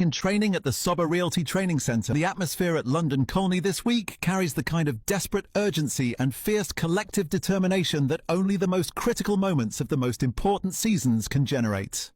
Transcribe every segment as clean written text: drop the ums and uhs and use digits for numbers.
In training at the Sober Realty Training Centre, the atmosphere at London Colney this week carries the kind of desperate urgency and fierce collective determination that only the most critical moments of the most important seasons can generate.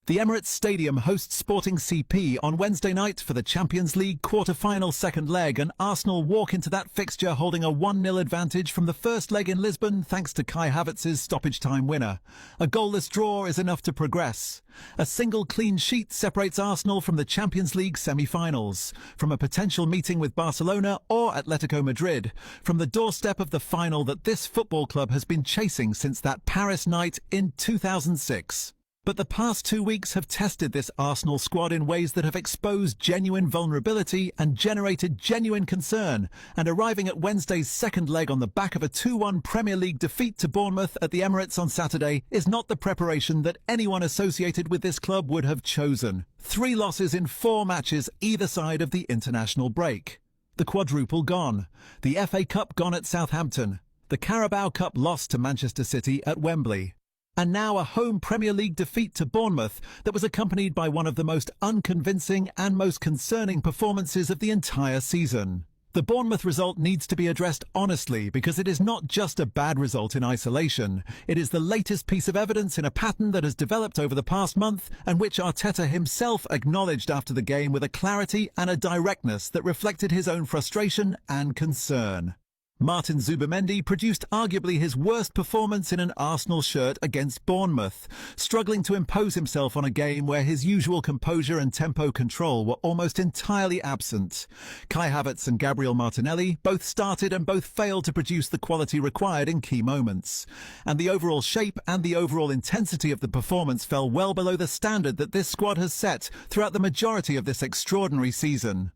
The Emirates Stadium hosts Sporting CP on Wednesday night for the Champions League quarter-final second leg, and Arsenal walk into that fixture holding a 1-0 advantage from the first leg in Lisbon thanks to Kai Havertz's stoppage-time winner. A goalless draw is enough to progress. A single clean sheet separates Arsenal from the Champions League semi-finals, from a potential meeting with Barcelona or Atletico Madrid, from the doorstep of the final that this football club has been chasing since that Paris night in 2006. But the past 2 weeks have tested this Arsenal squad in ways that have exposed genuine vulnerability and generated genuine concern, and arriving at Wednesday's second leg on the back of a 2-1 Premier League defeat to Bournemouth at the Emirates on Saturday is not the preparation that anyone associated with this club would have chosen. 3 losses in 4 matches either side of the international break. The quadruple gone. The FA Cup gone at Southampton. The Carabao Cup lost to Manchester City at Wembley. And now a home Premier League defeat to Bournemouth that was accompanied by one of the most unconvincing and most concerning performances of the entire season. The Bournemouth result needs to be addressed honestly because it is not just a bad result in isolation. It is the latest piece of evidence in a pattern that has developed over the past month and which Arteta himself acknowledged after the game with a clarity and a directness that reflected his own frustration and concern. Martin Zubimendi produced arguably his worst performance in an Arsenal shirt against Bournemouth, struggling to impose himself on a game where his usual composure and tempo control were almost entirely absent. Kai Havertz and Gabriel Martinelli both started and both failed to produce the quality required in key moments. And the overall shape and the overall intensity of the performance fell well below the standard that this squad has set throughout the majority of this extraordinary season.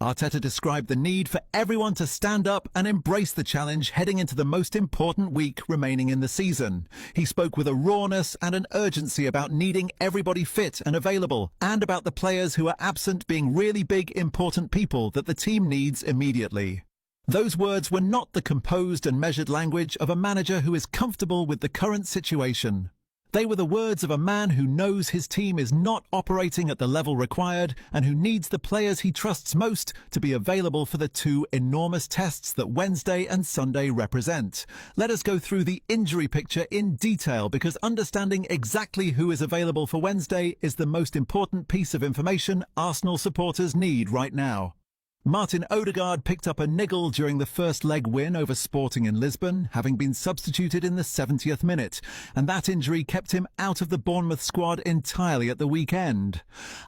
Arteta described the need for everyone to stand up and embrace the challenge heading into the most important week remaining in the season. He spoke with a rawness and an urgency about needing everybody fit and available, and about the players who are absent being really big, important people that the team needs immediately. Those words were not the composed and measured language of a manager who is comfortable with the current situation. They were the words of a man who knows his team is not operating at the level required and who needs the players he trusts most to be available for the 2 enormous tests that Wednesday and Sunday represent. Let us go through the injury picture in detail because understanding exactly who is available for Wednesday is the most important piece of information Arsenal supporters need right now. Martin Odegaard picked up a niggle during the first leg win over Sporting in Lisbon, having been substituted in the 70th minute, and that injury kept him out of the Bournemouth squad entirely at the weekend.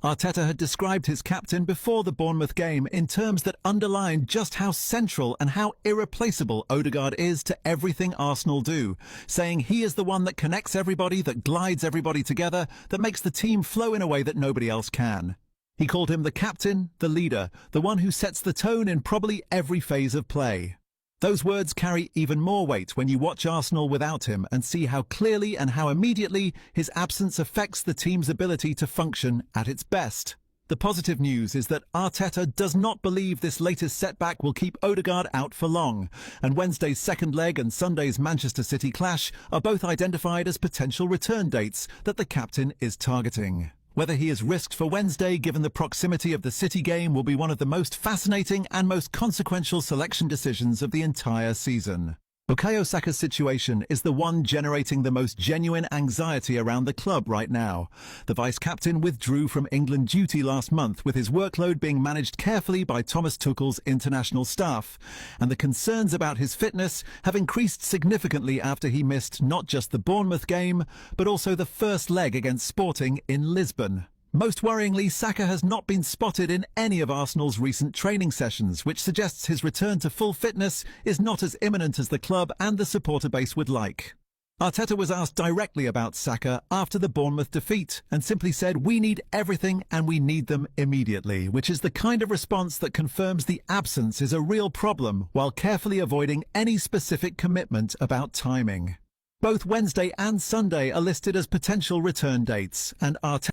Arteta had described his captain before the Bournemouth game in terms that underlined just how central and how irreplaceable Odegaard is to everything Arsenal do, saying he is the one that connects everybody, that glides everybody together, that makes the team flow in a way that nobody else can. He called him the captain, the leader, the one who sets the tone in probably every phase of play. Those words carry even more weight when you watch Arsenal without him and see how clearly and how immediately his absence affects the team's ability to function at its best. The positive news is that Arteta does not believe this latest setback will keep Odegaard out for long, and Wednesday's second leg and Sunday's Manchester City clash are both identified as potential return dates that the captain is targeting. Whether he is risked for Wednesday given the proximity of the City game will be one of the most fascinating and most consequential selection decisions of the entire season. Bukayo Saka's situation is the one generating the most genuine anxiety around the club right now. The vice-captain withdrew from England duty last month with his workload being managed carefully by Thomas Tuchel's international staff, and the concerns about his fitness have increased significantly after he missed not just the Bournemouth game, but also the first leg against Sporting in Lisbon. Most worryingly, Saka has not been spotted in any of Arsenal's recent training sessions, which suggests his return to full fitness is not as imminent as the club and the supporter base would like. Arteta was asked directly about Saka after the Bournemouth defeat and simply said, "We need everything and we need them immediately," which is the kind of response that confirms the absence is a real problem while carefully avoiding any specific commitment about timing. Both Wednesday and Sunday are listed as potential return dates, and Arteta